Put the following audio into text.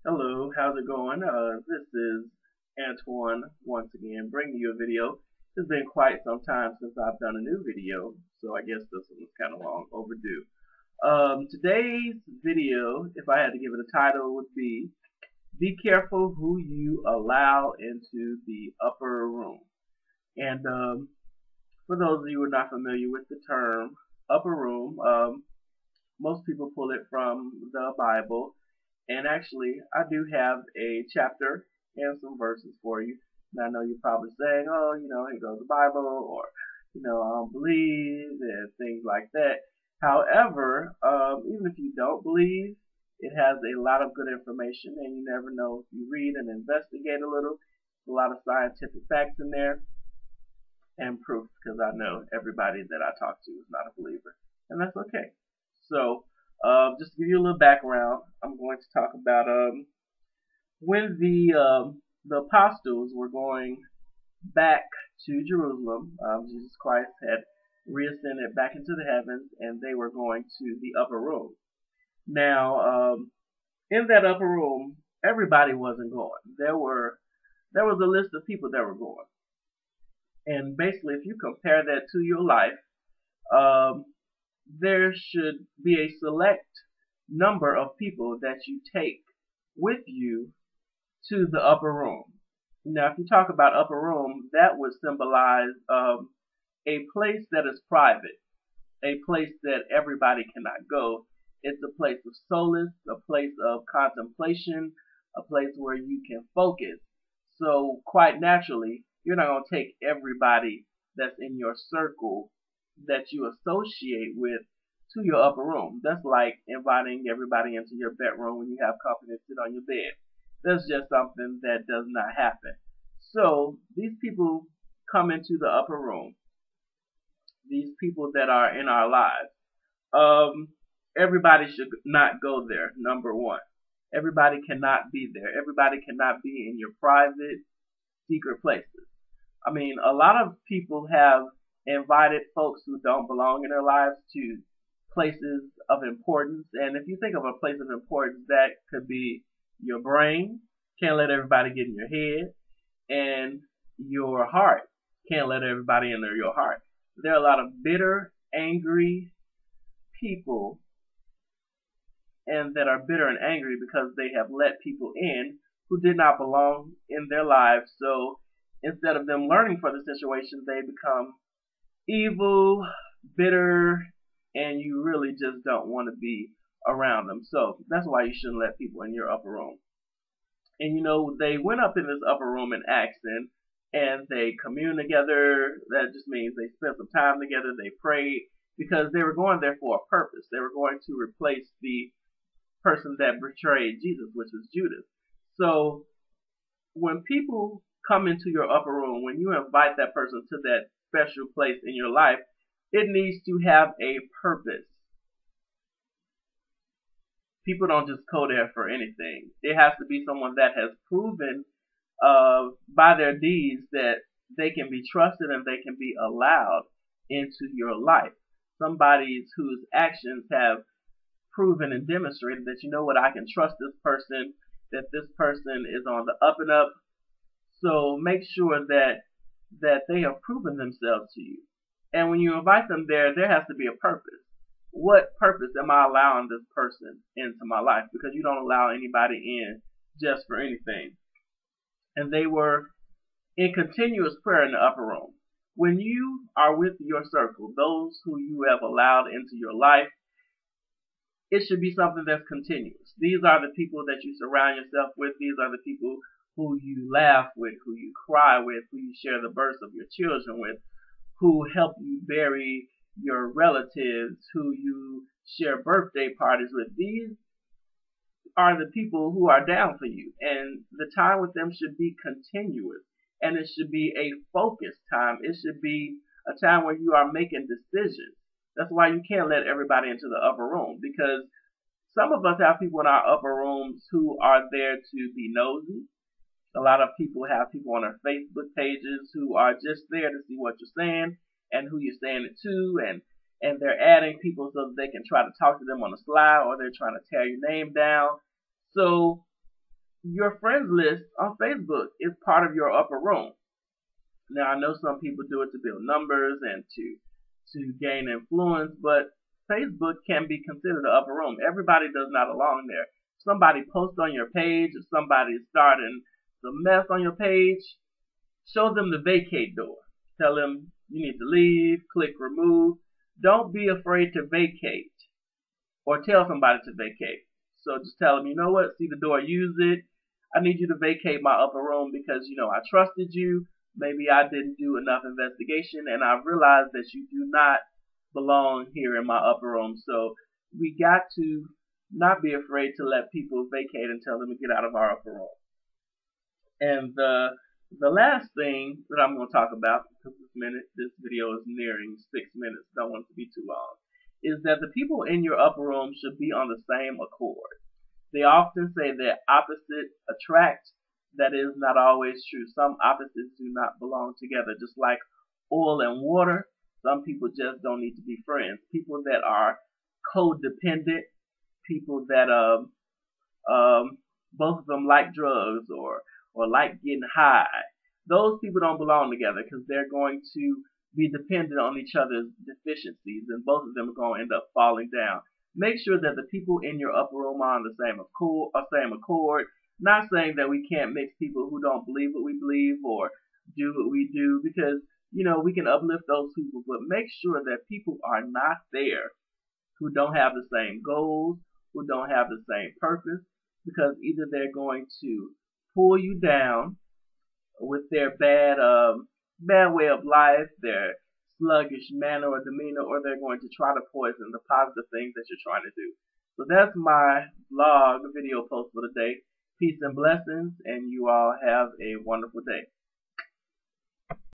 Hello, how's it going? This is Antoine once again bringing you a video. It's been quite some time since I've done a new video, so I guess this one was kind of long overdue. Today's video, if I had to give it a title, would be careful who you allow into the upper room. And for those of you who are not familiar with the term upper room, most people pull it from the Bible. And actually, I do have a chapter and some verses for you. And I know you're probably saying, oh, here goes the Bible, or, I don't believe, and things like that. However, even if you don't believe, it has a lot of good information, and you never know if you read and investigate a little. A lot of scientific facts in there and proof, because I know everybody that I talk to is not a believer, and that's okay. So, just to give you a little background, I'm going to talk about when the apostles were going back to Jerusalem. Jesus Christ had reascended back into the heavens, and they were going to the upper room. Now, in that upper room, everybody wasn't going. There was a list of people that were going, and basically, if you compare that to your life, um, there should be a select number of people that you take with you to the upper room. Now, if you talk about upper room, that would symbolize a place that is private, a place that everybody cannot go. It's a place of solace, a place of contemplation, a place where you can focus. So, quite naturally, you're not going to take everybody that's in your circle that you associate with to your upper room. That's like inviting everybody into your bedroom when you have company to sit on your bed. That's just something that does not happen. So these people come into the upper room, these people that are in our lives. Um, Everybody should not go there, number one. Everybody cannot be there. Everybody cannot be in your private, secret places. I mean, a lot of people have invited folks who don't belong in their lives to places of importance. And if you think of a place of importance, that could be your brain. Can't let everybody get in your head. And your heart. Can't let everybody in there, your heart. There are a lot of bitter, angry people, and that are bitter and angry because they have let people in who did not belong in their lives. So instead of them learning from the situation, they become evil, bitter, and you really just don't want to be around them. So that's why you shouldn't let people in your upper room. And they went up in this upper room in Acts and they communed together. That just means they spent some time together, they prayed, because they were going there for a purpose. They were going to replace the person that betrayed Jesus, which was Judas. So when people come into your upper room, when you invite that person to that special place in your life, it needs to have a purpose. People don't just go there for anything. It has to be someone that has proven by their deeds that they can be trusted and they can be allowed into your life. Somebody whose actions have proven and demonstrated that, you know what, I can trust this person, that this person is on the up and up. So make sure that they have proven themselves to you. And when you invite them there, there has to be a purpose. What purpose am I allowing this person into my life? Because you don't allow anybody in just for anything. And they were in continuous prayer in the upper room. When you are with your circle, those who you have allowed into your life, it should be something that's continuous. These are the people that you surround yourself with. These are the people who you laugh with, who you cry with, who you share the births of your children with, who help you bury your relatives, who you share birthday parties with. These are the people who are down for you, and the time with them should be continuous, and it should be a focused time. It should be a time where you are making decisions. That's why you can't let everybody into the upper room, because some of us have people in our upper rooms who are there to be nosy. A lot of people have people on their Facebook pages who are just there to see what you're saying and who you're saying it to, and they're adding people so that they can try to talk to them on the sly, or they're trying to tear your name down. So your friends list on Facebook is part of your upper room. Now I know some people do it to build numbers and to gain influence, but Facebook can be considered the upper room. Everybody does not belong there. If somebody posts on your page, if somebody's starting some mess on your page, show them the vacate door. Tell them you need to leave, click remove. Don't be afraid to vacate or tell somebody to vacate. So just tell them, you know what, see the door, use it. I need you to vacate my upper room because, I trusted you. Maybe I didn't do enough investigation and I realized that you do not belong here in my upper room. So we got to not be afraid to let people vacate and tell them to get out of our upper room. And the last thing that I'm going to talk about, because this video is nearing 6 minutes, don't want it to be too long, is that the people in your upper room should be on the same accord. They often say that opposites attract. That is not always true. Some opposites do not belong together. Just like oil and water, some people just don't need to be friends. People that are codependent, people that both of them like drugs or like getting high. Those people don't belong together because they're going to be dependent on each other's deficiencies, and both of them are going to end up falling down. Make sure that the people in your upper room are on the same accord. Not saying that we can't mix people who don't believe what we believe or do what we do, because we can uplift those people, but make sure that people are not there who don't have the same goals, who don't have the same purpose, because either they're going to pull you down with their bad way of life, their sluggish manner or demeanor, or they're going to try to poison the positive things that you're trying to do. So that's my vlog video post for today. Peace and blessings, and you all have a wonderful day.